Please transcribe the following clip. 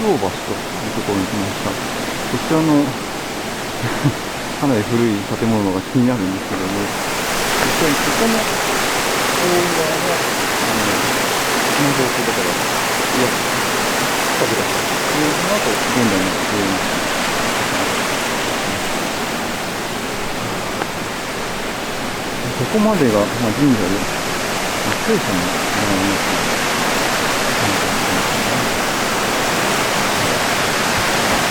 橋というところに来ました。こちらのかなり古い建物が気になるんですけども、実際にここの大側が、スマホをするところ、いや、近くだったというのが、現代の上になっています。ここまでが、神社で、聖書の並びますね。